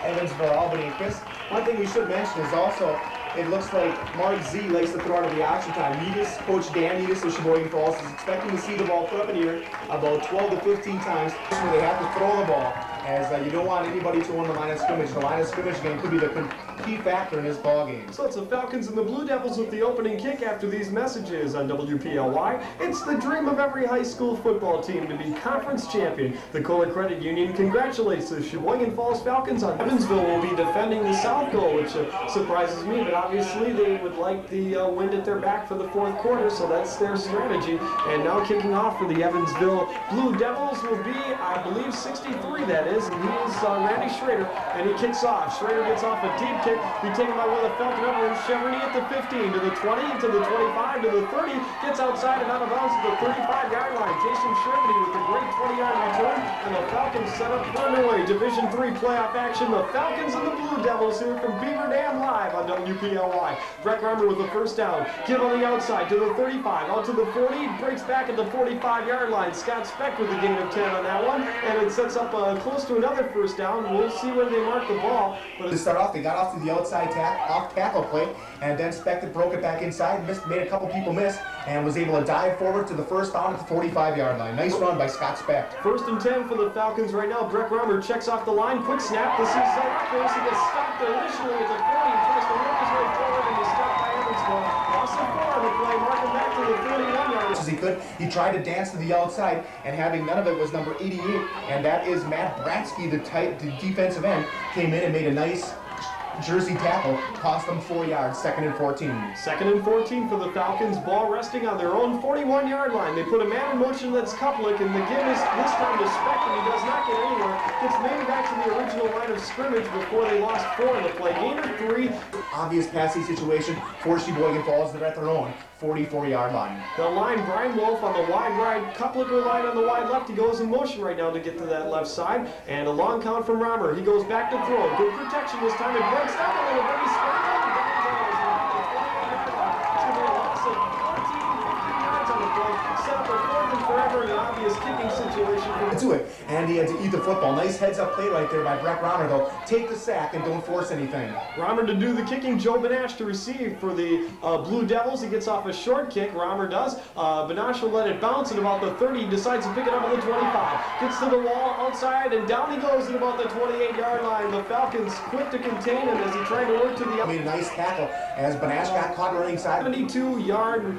Evansville, Albany. And Chris, one thing we should mention is also, it looks like Mark Z likes to throw out of the action time. Coach Dan Negus of Sheboygan Falls is expecting to see the ball put up in here about 12 to 15 times where they have to throw the ball, as you don't want anybody to own the line of scrimmage. The line of scrimmage game could be the key factor in this ball game. So it's the Falcons and the Blue Devils with the opening kick after these messages on WPLY. It's the dream of every high school football team to be conference champion. The Kohler Credit Union congratulates the Sheboygan Falls Falcons on Evansville will be defending the South goal, which surprises me, but obviously they would like the wind at their back for the fourth quarter, so that's their strategy. And now kicking off for the Evansville Blue Devils will be, I believe, 63, that is, and he is Randy Schrader, and he kicks off. Schrader gets off a deep kick, be taken by one of the Falcon over Cheverny at the 15, to the 20, to the 25, to the 30, gets outside and out of bounds at the 35-yard line. Jason Cheverny with a great 20-yard return, and the Falcons set up for underway. Division III playoff action, the Falcons and the Blue Devils here from Beaver Dam live on WPLY. Brett Reimer with the first down, give on the outside to the 35, out to the 40, breaks back at the 45-yard line. Scott Speck with a gain of 10 on that one, and it sets up close to another first down. We'll see where they mark the ball. But to start off, they got off to the outside off tackle play, and then Speck broke it back inside, made a couple people miss, and was able to dive forward to the first down at the 45-yard line. Nice run by Scott Speck. First and 10 for the Falcons right now. Brett Reimer checks off the line, quick snap. This is Rutgers. He gets stopped initially at the 40, tries to work his way forward, and he's stopped by Evansville. Lost the 4 on the play, marking back to the 31-yard. As he could, he tried to dance to the outside, and having none of it was number 88, and that is Matt Bratsky, the defensive end, came in and made a nice jersey tackle, cost them 4 yards, 2nd and 14. 2nd and 14 for the Falcons, ball resting on their own 41-yard line. They put a man in motion that's Kuplik, and the give is this time to Speck, and he does not get anywhere. Gets maybe back to the original line of scrimmage before they lost 4 in the play. Gain of 3. Obvious passing situation for Sheboygan Falls. They're at their own 44-yard line. The line, Brian Wolf on the wide right, Kuplik line on the wide left. He goes in motion right now to get to that left side, and a long count from Reimer. He goes back to throw. Good protection this time. It breaks down a little bit. He's scrambled. It's going to be a loss of 14, 15 yards on the play. Set up a 4th and forever, an obvious kicking situation. To it, and he had to eat the football. Nice heads-up play right there by Brett Reimer, though. Take the sack and don't force anything. Reimer to do the kicking. Joe Benash to receive for the Blue Devils. He gets off a short kick. Reimer does. Benash will let it bounce at about the 30. He decides to pick it up at the 25. Gets to the wall outside, and down he goes at about the 28-yard line. The Falcons quick to contain him as he tried to work to the... Made a nice tackle as Benash got caught running side. 72-yard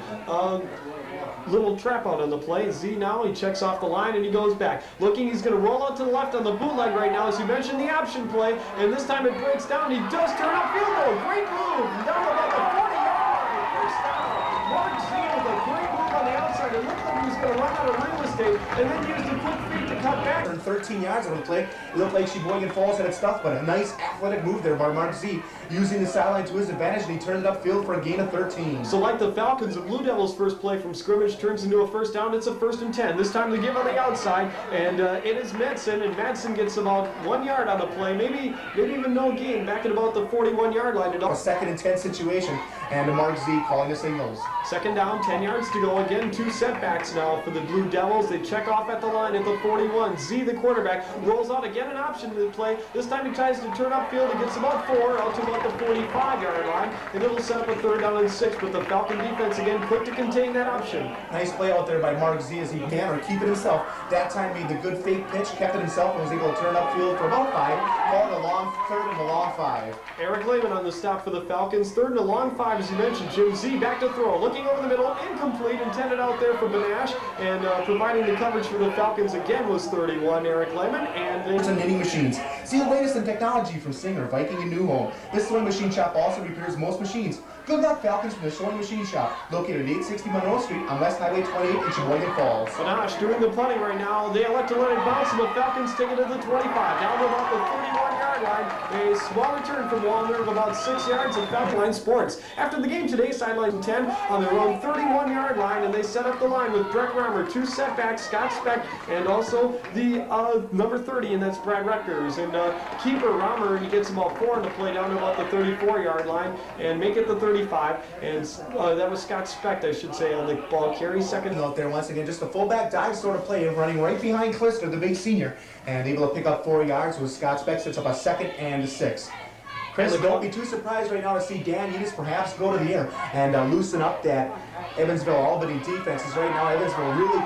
little trap out on the play. Z now, he checks off the line and he goes back. Looking, he's going to roll out to the left on the bootleg right now, as you mentioned, the option play, and this time it breaks down. He does turn up field goal. Great move. Down about the 40-yard line. First down. Mark Z with a great move on the outside. It looked like he was going to run out of real estate and then use the quick feet to cut back. 13 yards on the play. It looked like Sheboygan Falls had it stuffed, but a nice athletic move there by Mark Z, using the sideline to his advantage, and he turned it upfield for a gain of 13. So like the Falcons, the Blue Devils' first play from scrimmage turns into a first down. It's a 1st and 10. This time they give on the outside, and it is Madsen, and Madsen gets about 1 yard on the play, maybe even no gain, back at about the 41-yard line. A 2nd and 10 situation, and Mark Z calling the signals. 2nd down, 10 yards to go. Again, 2 setbacks now for the Blue Devils. They check off at the line at the 41. Z, the quarterback, rolls out again an option to the play. This time he tries to turn upfield. He gets about 4 out to about the 45-yard line, and it'll set up a 3rd down and 6. But the Falcon defense again quick to contain that option. Nice play out there by Mark Z as he can, or keep it himself. That time made the good fake pitch, kept it himself, and was able to turn upfield for about 5. Called a long 3rd and a long 5. Eric Lehman on the stop for the Falcons. 3rd and a long 5, as you mentioned. Jim Z back to throw. Looking over the middle, incomplete, intended out there for Benash, and providing the coverage for the Falcons again was 31, Eric Lehman. And then knitting machines. See the latest in technology from Singer, Viking, and New Home. This sewing machine shop also repairs most machines. Good luck, Falcons, from the Sewing Machine Shop, located at 860 Monroe Street on West Highway 28 in Sheboygan Falls. Benash doing the punting right now. They elect to let it bounce, and the Falcons take it to the 25. Down to about the 31-yard line. They small return from Walner of about 6 yards at Falcon Line Sports. After the game today, sideline 10 on their own 31-yard line, and they set up the line with Brett Romer, 2 setbacks, Scott Speck, and also the number 30, and that's Brad Rutgers. And keeper Romer, he gets about 4 on the play down to about the 34-yard line and make it the 35. And that was Scott Speck, I should say, on the ball carry. Second out there once again, just a fullback dive sort of play, running right behind Clister, the big senior, and able to pick up 4 yards with Scott Speck. Sets up a 2nd and 6. Chris, don't be too surprised right now to see Dan Eatis perhaps go to the air and loosen up that Evansville-Albany defense. Is right now Evansville really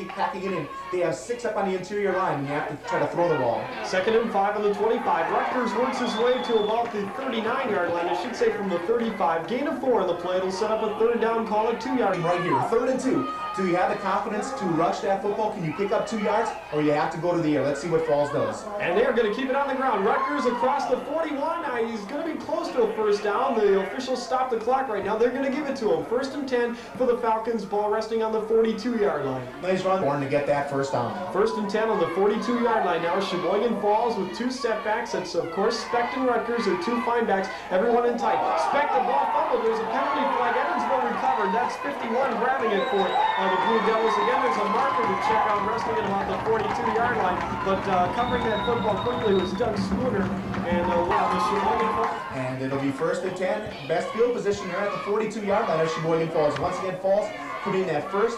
packing it in. They have 6 up on the interior line, and you have to try to throw the ball. 2nd and 5 on the 25. Rutgers works his way to about the 39-yard line. I should say from the 35. Gain of 4 on the play. It'll set up a 3rd down, call it 2 yards. Right here, 3rd and 2. Do you have the confidence to rush that football? Can you pick up 2 yards, or you have to go to the air? Let's see what Falls does. And they're going to keep it on the ground. Rutgers across the 41. He's going to be close to a 1st down. The officials stop the clock right now. They're going to give it to him. 1st and 10 for the Falcons. Ball resting on the 42-yard line. Nice run, Warren, to get that 1st down. 1st and 10 on the 42-yard line now. Sheboygan Falls with 2 setbacks. That's, of course, Speck and Rutgers are 2 fine backs. Everyone in tight. Speck, the ball fumbled. There's a penalty flag. Evansville recovered. That's 51 grabbing it for the Blue Devils. Again, there's a marker to check out wrestling at about the 42-yard line. But covering that football quickly was Doug Spooner. And the Sheboygan Falls. And it'll be 1st and 10. Best field position here at the 42-yard line of Sheboygan Falls. Once again, Falls committing that 1st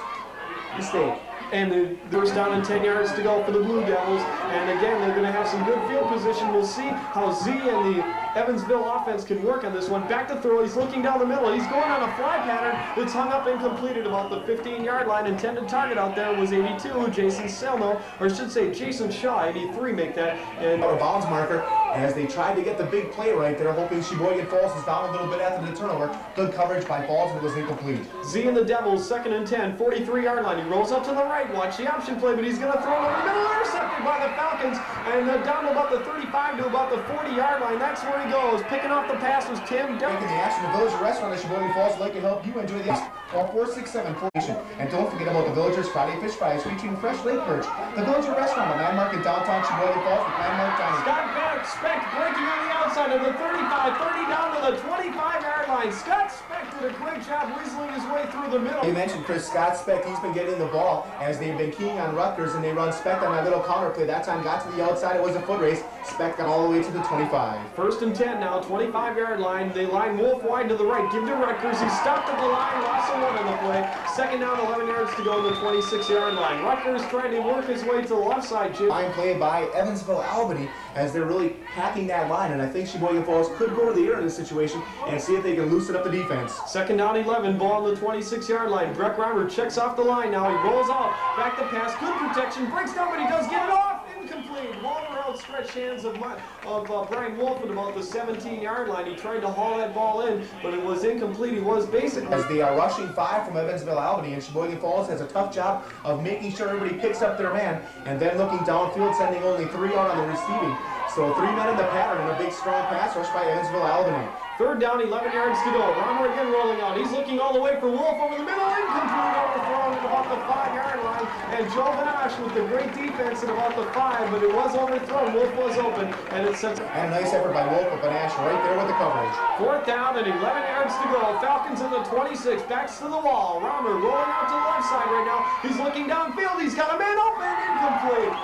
mistake. And there's down and 10 yards to go for the Blue Devils. And again, they're going to have some good field position. We'll see how Z and the Evansville offense can work on this one. Back to throw. He's looking down the middle. He's going on a fly pattern. It's hung up and completed about the 15-yard line. Intended target out there was 82, Jason Selno, or I should say Jason Shaw, 83 make that. And a bounds marker as they tried to get the big play right there, hoping Sheboygan Falls is down a little bit after the turnover. Good coverage by Falls, but it was incomplete. Z and the Devils, 2nd and 10, 43-yard line. He rolls up to the right. Watch the option play, but he's going to throw it over the middle, intercepted by the Falcons, and down to about the 35 to about the 40-yard line. That's where he goes. Picking off the pass was Tim Duncan. Making the action, the Villager Restaurant at Sheboygan Falls would like to help you enjoy the call 467 formation. And don't forget about the Villagers Friday Fish Fries featuring fresh lake perch. The Villager Restaurant, a landmark in downtown Sheboygan Falls with landmark dining. Scott Speck breaking on the outside of the 35, 30 down to the 25-yard line. Scott Speck did a great job weaseling his way through the middle. You mentioned Chris Scott Speck. He's been getting the ball as they've been keying on Rutgers, and they run Speck on that little counter play. That time got to the outside. It was a foot race. Speck got all the way to the 25. 1st and 10 now, 25-yard line. They line Wolf wide to the right. Give to Rutgers. He stopped at the line. Lost a 1 on the play. 2nd down, 11 yards to go on the 26-yard line. Rutgers trying to work his way to the left side. Line played by Evansville-Albany as they're really packing that line, and I think Sheboygan Falls could go to the air in this situation and see if they can loosen up the defense. 2nd down, 11, ball on the 26-yard line. Brett Romer checks off the line now. He rolls out, back to pass, good protection, breaks down, but he does get it off. Incomplete. Walter outstretched hands of Brian Wolf at about the 17-yard line. He tried to haul that ball in, but it was incomplete. He was basically... As they are rushing 5 from Evansville-Albany, and Sheboygan Falls has a tough job of making sure everybody picks up their man, and then looking downfield, sending only 3 out on the receiving. So 3 men in the pattern, and a big strong pass rush by Evansville-Albany. 3rd down, 11 yards to go. Romer again rolling out. He's looking all the way for Wolf over the middle. Incomplete, overthrown at about the 5-yard line. And Joe Benash with the great defense at about the 5, but it was overthrown. Wolf was open, and it sets... And a nice effort by Wolf, but Benash right there with the coverage. 4th down and 11 yards to go. Falcons in the 26, backs to the wall. Romer rolling out to the left side right now. He's looking downfield. He's got a man open. Incomplete.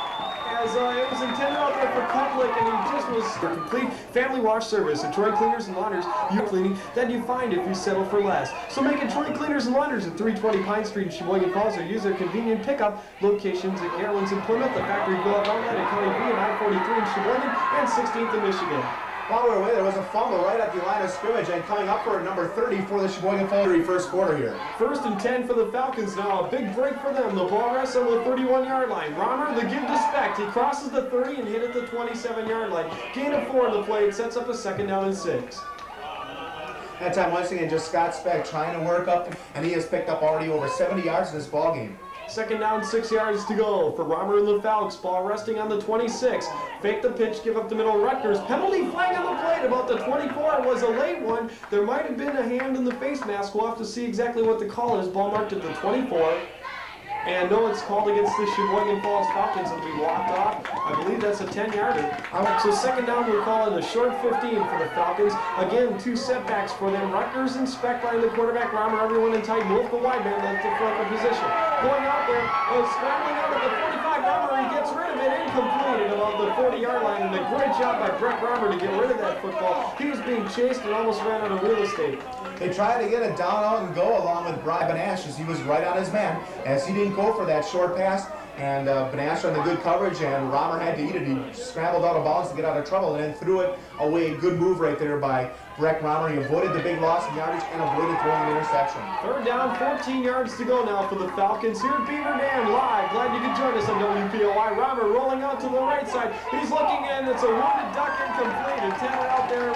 As it was intended out there for public, and he just was complete family wash service at Troy Cleaners and Launders. You're cleaning that you find if you settle for less. So make it Troy Cleaners and Launders at 320 Pine Street in Sheboygan Falls, or use their convenient pickup locations at Carolyn's in Plymouth, the Factory Glove Outlet at County B and I-43 in Sheboygan, and 16th in Michigan. While we're away, there was a fumble right at the line of scrimmage, and coming up for number 30 for the Sheboygan Falls 1st quarter here. 1st and 10 for the Falcons now. A big break for them. The ball rests on the 31-yard line. Romer, the give to Speck. He crosses the 30 and hit at the 27-yard line. Gain of 4 on the play. It sets up a 2nd down and 6. That time, once again, just Scott Speck trying to work up, and he has picked up already over 70 yards in this ball game. 2nd down, 6 yards to go for Romer and the Falcons. Ball resting on the 26. Fake the pitch, give up the middle. Rutgers. Penalty flag on the plate about the 24. It was a late one. There might have been a hand in the face mask. We'll have to see exactly what the call is. Ball marked at the 24. And no, it's called against the Sheboygan Falls Falcons. It'll be walked off. I believe that's a 10-yarder. So second down, we're calling a short 15 for the Falcons. Again, 2 setbacks for them. Rutgers and Speck line the quarterback. Romer, everyone in tight. Both the wide man left the front of position. Going out there, scrambling out at the 45. Romer, he gets rid of it, incomplete at about the 40-yard line. And a great job by Brett Romer to get rid of that football. He was being chased and almost ran out of real estate. They tried to get it down, out, and go along with Brian Benash as he was right on his man, as he didn't go for that short pass. And Benash on the good coverage, and Romer had to eat it. He scrambled out of bounds to get out of trouble and then threw it away. Good move right there by Brett Romer. He avoided the big loss in yardage and avoided throwing an interception. Third down, 14 yards to go now for the Falcons here at Beaver Dam live. Glad you could join us on WPOI. Romer rolling out to the right side. He's looking in. It's a wounded duck, incomplete. Intended out there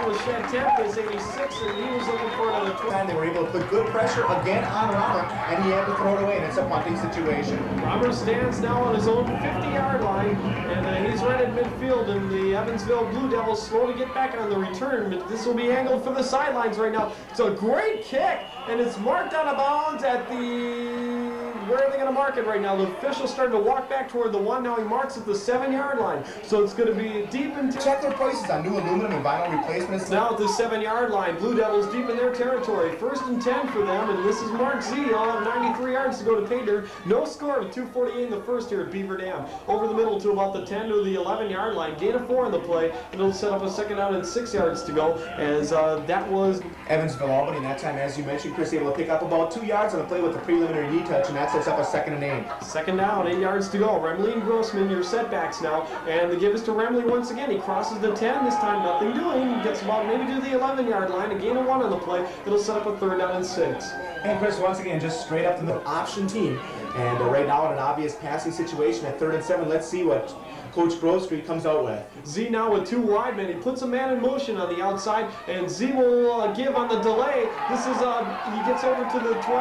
was Shad Tempest, 86, and he was looking for another 20. They were able to put good pressure again on Romer, and he had to throw it away, and it's a punting situation. Romer stands now on his own 50-yard line, and he's right at midfield, and the Evansville Blue Devils slow to get back on the return, but this will be angled for the sidelines right now. It's a great kick, and it's marked out of bounds at the... Where are they going to mark it right now? The official's starting to walk back toward the 1. Now he marks at the 7-yard line. So it's going to be deep into... Check their prices on new aluminum and vinyl replacements. Now at the 7-yard line, Blue Devils deep in their territory. 1st and 10 for them, and this is Mark Z. He'll have 93 yards to go to pay dirt. No score with 2:48 in the first here at Beaver Dam. Over the middle to about the 10 to the 11-yard line. Gain of 4 on the play, and it'll set up a second down and 6 yards to go, as that was... Evansville, Albany, and that time, as you mentioned, Chris, able to pick up about 2 yards on the play with the preliminary knee touch, and that sets up a 2nd and 8. Second down, 8 yards to go. Remley and Grossman, your setbacks now, and the give is to Remley once again. He crosses the 10, this time nothing doing. Gets about maybe to the 11-yard line, a gain of 1 on the play. It'll set up a 3rd down and 6. And Chris, once again, just straight up to the option team. And right now in an obvious passing situation at 3rd and 7, let's see what Coach Grove Street comes out with. Z now with 2 wide men. He puts a man in motion on the outside, and Z will give on the delay. This is, he gets over to the 18,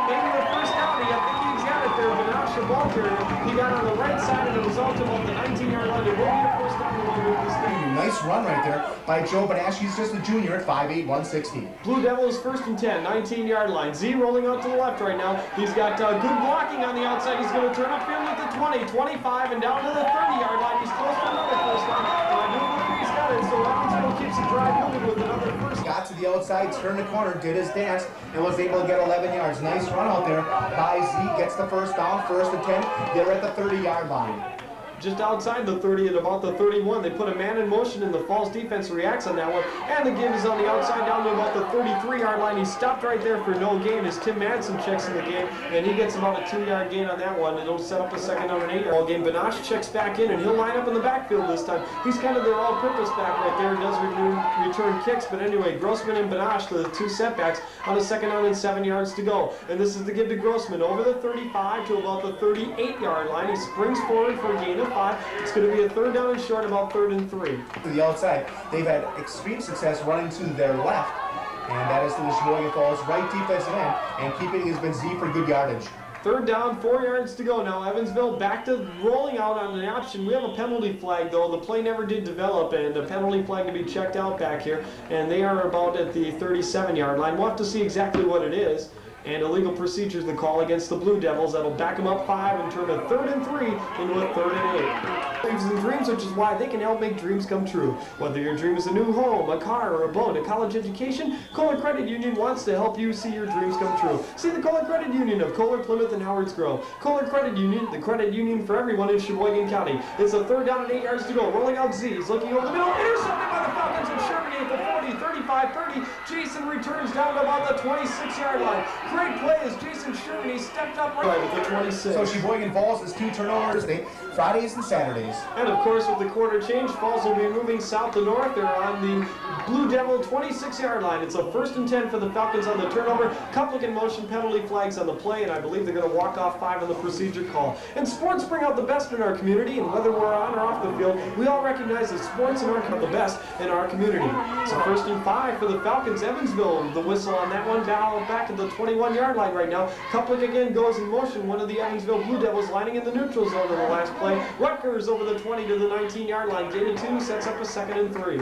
maybe the first down. I think he's got it there, but now ball carrier. He got on the right side, and it was out to about the 19-yard line. It will be a first down to move this thing. Nice run right there by Joe Benash. He's just a junior at 5'8", 160. Blue Devils 1st and 10, 19-yard line. Z rolling out to the left right now. He's got good blocking on the outside. He's going to turn upfield at the 20, 25, and down to the 30-yard line. He's close to another first down. And I do believe he's got it, so Evansville keeps the drive moving with another first. Got to the outside, turned the corner, did his dance, and was able to get 11 yards. Nice run out there by Z. Gets the first down, 1st and 10. They're at the 30-yard line. Just outside the 30 at about the 31. They put a man in motion, and the Falls defense reacts on that one. And the give is on the outside down to about the 33-yard line. He stopped right there for no gain as Tim Madsen checks in the game, and he gets about a 2-yard gain on that one. It'll set up a second down and 8-yard game. Benash checks back in, and he'll line up in the backfield this time. He's kind of their all-purpose back right there. Does return kicks, but anyway, Grossman and Benash, the 2 setbacks, on a second down and 7 yards to go. And this is the give to Grossman over the 35 to about the 38-yard line. He springs forward for a gain of 5. It's going to be a 3rd down and short, about 3rd and 3. To the outside, they've had extreme success running to their left, and that is to the Sheboygan Falls right defensive end, and keeping has been Z for good yardage. 3rd down, 4 yards to go now. Evansville back to rolling out on an option. We have a penalty flag, though. The play never did develop, and a penalty flag to be checked out back here. And they are about at the 37-yard line. We'll have to see exactly what it is. And illegal procedures the call against the Blue Devils. That'll back them up 5 and turn a 3rd and 3 into a 3rd and 8. Dreams and dreams, which is why they can help make dreams come true. Whether your dream is a new home, a car, or a boat, a college education, Kohler Credit Union wants to help you see your dreams come true. See the Kohler Credit Union of Kohler, Plymouth, and Howards Grove. Kohler Credit Union, the credit union for everyone in Sheboygan County. It's a 3rd down and 8 yards to go. Rolling out Z. He's looking over the middle. Intercepted by the Falcons and Sherman at the 40, 35, 30. Jason returns down to about the 26-yard line. Great play as Jason Sherman stepped up right with the 26. So Sheboygan Falls is 2 turnovers Fridays and Saturdays. And of course, with the quarter change, Falls will be moving south to north. They're on the Blue Devil 26-yard line. It's a 1st and 10 for the Falcons on the turnover. Coupling in motion, penalty flags on the play, and I believe they're going to walk off 5 on the procedure call. And sports bring out the best in our community, and whether we're on or off the field, we all recognize that sports are the best in our community. So 1st and 5 for the Falcons. Evansville, the whistle on that one, down back to the 21-yard line right now. Coupling again goes in motion. One of the Evansville Blue Devils lining in the neutral zone in the last play. Rutgers over the 20 to the 19-yard line. Gain of 2 sets up a 2nd and 3.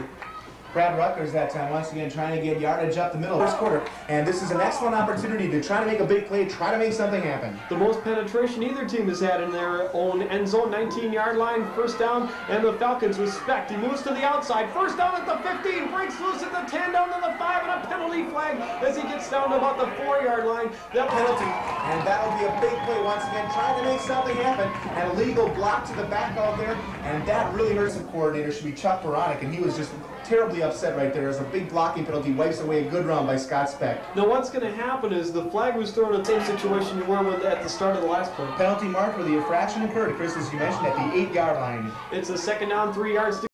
Brad Rutgers that time, once again trying to get yardage up the middle first quarter. And this is an excellent opportunity to try to make a big play, try to make something happen. The most penetration either team has had in their own end zone, 19-yard line, first down, and the Falcons respect. He moves to the outside, first down at the 15, breaks loose at the 10, down to the 5, and a penalty flag as he gets down to about the 4-yard line. That penalty, and that'll be a big play once again, trying to make something happen. An illegal block to the back out there, and that really hurts the coordinator, should be Chuck Baranek, and he was just terribly upset right there as a big blocking penalty wipes away a good run by Scott Speck. Now what's going to happen is the flag was thrown in the same situation you were with at the start of the last play. Penalty mark for the infraction occurred, Chris, as you mentioned, at the 8-yard line. It's a second down, 3 yards to